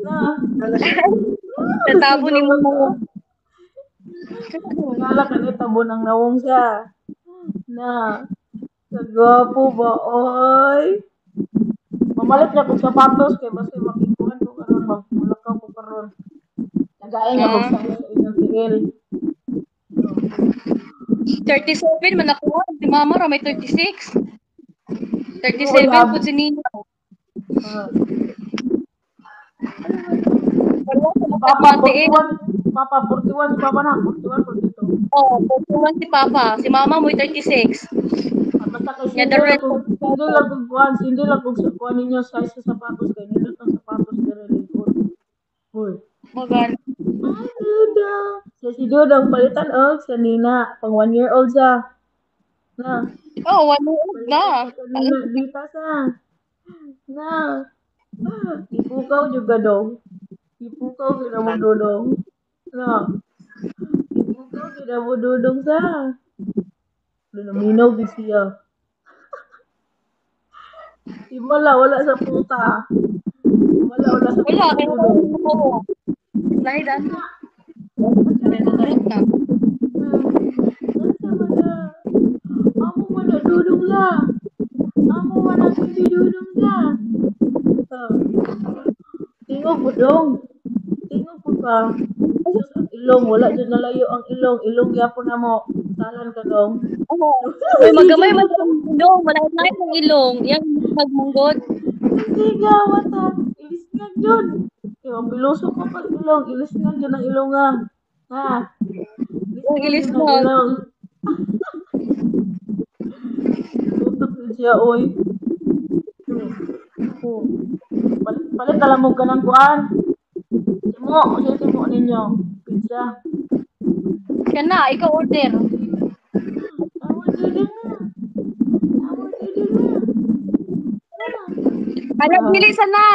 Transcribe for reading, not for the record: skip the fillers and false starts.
Na. Natabo ni mo. Nagala ka ni tabo ng nawong siya. Na. Kagwapo ba, oy? Mamalit niya kong sapatos kay basta makikuhan ko karon magmulakaw ko karon. Nagaing ako sa inyong tiil. 37 man ako. Si mama ra may 36. 37 po si Nino. Wala ko Papa, magkatiil. 41. Papa, 41 si Papa na. 41, 42. Oh, 41 si Papa. Si Mama mo 36. Basta kay Yeah, Cindy the lang rest kung of the Cindy lang kung kuhan, Cindy lang kung kuhan ninyo size sa sapatos kay nindot ang sapatos dere lingkod. Uy. Magan. Ay, Duda. Si Duda ang palitan sa Nina. Pang 1 year old siya. Na. Oh, 1 year old na. Kanina, dita sa. Na. Ipukaw juga dong. Ipukaw kita mo dodong. Na. Ipukaw kita mo dodong sa. Minaw gid siya. Wala sa puta. Wala sa Wala, puta kaya dodong. ko. Lahidan. Narot na. Amo mana dudung la. Amo mana hindi dudung la. Tingog mo dong. Tingog mo ka. Sus, ang ilong. Wala dyan nalayo ang ilong. Ilong yapon na mo. Salan ka dong. Uy, magamay man sa ilong. Malahit ng ilong. Yang magmunggod. Hindi ka mata. Ilis nga yun. Yung piloso ko pag ilong. Ilis nga dyan ang ilong nga. Ha? Yung ilis Dyan ang mo. ilong. Tutok din siya, oy. Palit alam mo ka ng kuan. Simo ninyo. Pizza. Yan na, ikaw order. Tawag dili na. Tawag dili na. Alam, bilisan na.